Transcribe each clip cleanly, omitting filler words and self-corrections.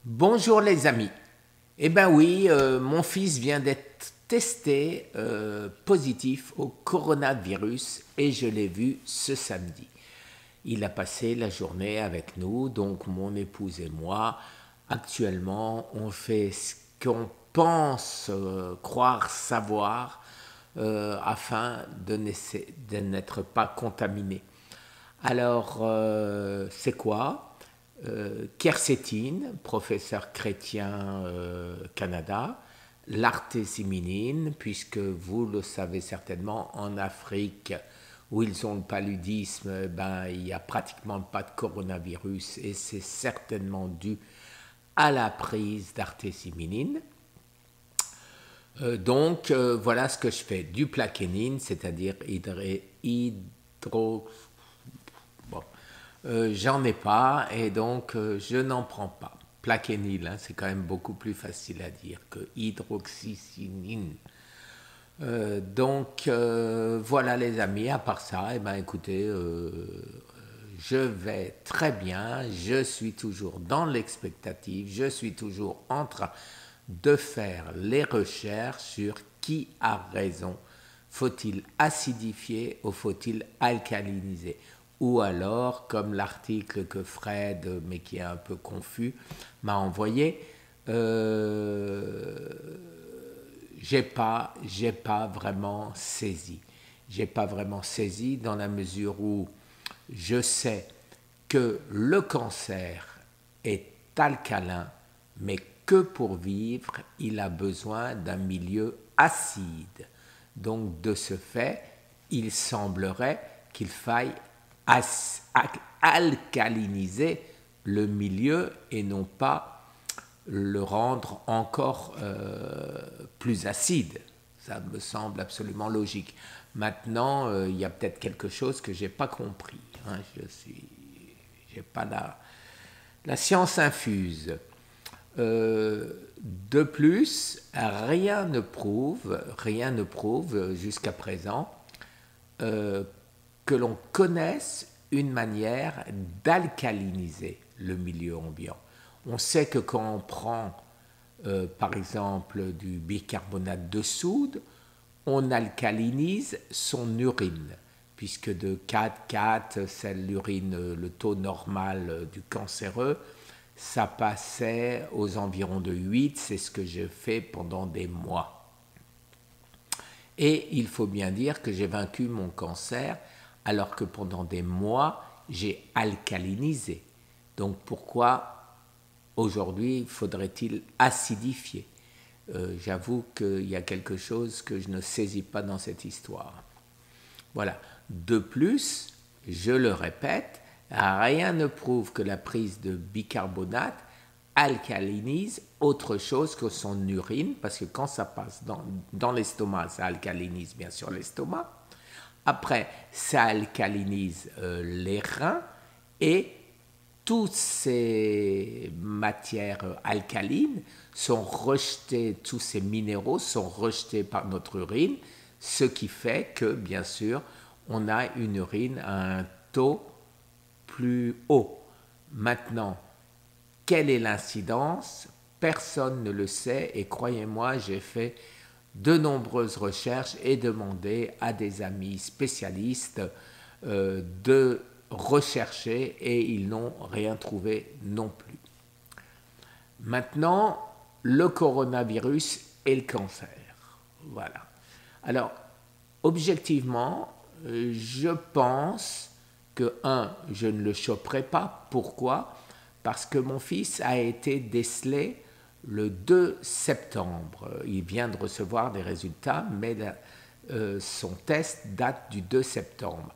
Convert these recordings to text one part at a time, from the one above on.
Bonjour les amis. Eh ben oui, mon fils vient d'être testé positif au coronavirus et je l'ai vu ce samedi. Il a passé la journée avec nous, donc mon épouse et moi. Actuellement, on fait ce qu'on pense croire savoir afin de n'être pas contaminé. Alors, c'est quoi Quercétine, professeur chrétien Canada, l'artésiminine, puisque vous le savez certainement, en Afrique, où ils ont le paludisme, ben, il n'y a pratiquement pas de coronavirus et c'est certainement dû à la prise d'artésiminine. Voilà ce que je fais. Du plaquenine, c'est-à-dire hydro... Bon, j'en ai pas et donc je n'en prends pas. Plaquenil, hein, c'est quand même beaucoup plus facile à dire que hydroxycinine. Voilà les amis, à part ça, eh ben, écoutez, je vais très bien, je suis toujours dans l'expectative, je suis toujours en train de faire les recherches sur qui a raison. Faut-il acidifier ou faut-il alcaliniser? Ou alors, comme l'article que Fred, mais qui est un peu confus, m'a envoyé, j'ai pas vraiment saisi. J'ai pas vraiment saisi dans la mesure où je sais que le cancer est alcalin, mais que pour vivre, il a besoin d'un milieu acide. Donc, de ce fait, il semblerait qu'il faille alcaliniser le milieu et non pas le rendre encore plus acide. Ça me semble absolument logique. Maintenant, il y a peut-être quelque chose que je n'ai pas compris. Hein. J'ai pas la science infuse. De plus, rien ne prouve jusqu'à présent que l'on connaisse une manière d'alcaliniser le milieu ambiant. On sait que quand on prend, par exemple, du bicarbonate de soude, on alcalinise son urine, puisque de 4,4, c'est l'urine, le taux normal du cancéreux, ça passait aux environs de 8, c'est ce que j'ai fait pendant des mois. Et il faut bien dire que j'ai vaincu mon cancer alors que pendant des mois, j'ai alcalinisé. Donc pourquoi aujourd'hui faudrait-il acidifier? J'avoue qu'il y a quelque chose que je ne saisis pas dans cette histoire. Voilà. De plus, je le répète, rien ne prouve que la prise de bicarbonate alcalinise autre chose que son urine, parce que quand ça passe dans l'estomac, ça alcalinise bien sûr l'estomac. Après, ça alcalinise les reins et toutes ces matières alcalines sont rejetées, tous ces minéraux sont rejetés par notre urine, ce qui fait que, bien sûr, on a une urine à un taux plus haut. Maintenant, quelle est l'incidence? Personne ne le sait et croyez-moi, j'ai fait de nombreuses recherches et demandé à des amis spécialistes de rechercher et ils n'ont rien trouvé non plus. Maintenant, le coronavirus et le cancer. Voilà. Alors, objectivement, je pense que, je ne le choperai pas. Pourquoi? Parce que mon fils a été décelé le 2 septembre. Il vient de recevoir des résultats, mais son test date du 2 septembre.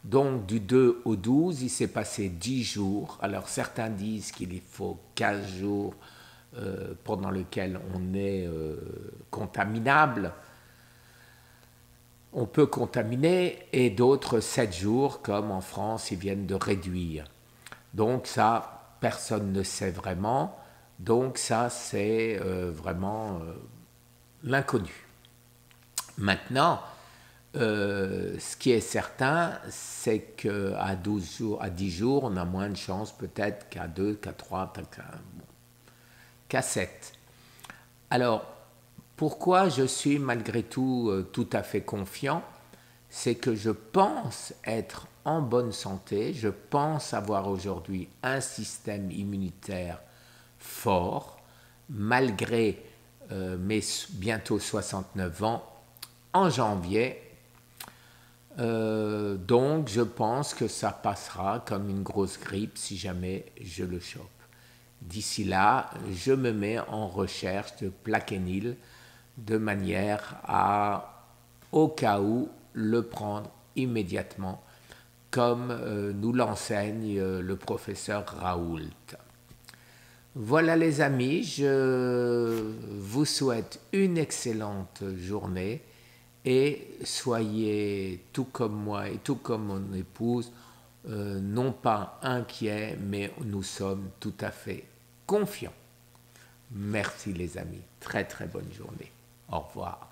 Donc du 2 au 12, il s'est passé 10 jours. Alors certains disent qu'il faut 15 jours pendant lesquels on est contaminable. On peut contaminer et d'autres 7 jours, comme en France, ils viennent de réduire. Donc ça, personne ne sait vraiment. Donc ça, c'est vraiment l'inconnu. Maintenant, ce qui est certain, c'est qu'à 12 jours, à 10 jours, on a moins de chances peut-être qu'à 2, qu'à 3, bon. cassette. Alors, pourquoi je suis malgré tout tout à fait confiant? C'est que je pense être en bonne santé, je pense avoir aujourd'hui un système immunitaire fort, malgré mes bientôt 69 ans en janvier. Donc je pense que ça passera comme une grosse grippe si jamais je le chope. D'ici là, je me mets en recherche de Plaquenil de manière à, au cas où, le prendre immédiatement, comme nous l'enseigne le professeur Raoult. Voilà les amis, je vous souhaite une excellente journée et soyez tout comme moi et tout comme mon épouse, non pas inquiets, mais nous sommes tout à fait confiants. Merci les amis, très très bonne journée. Au revoir.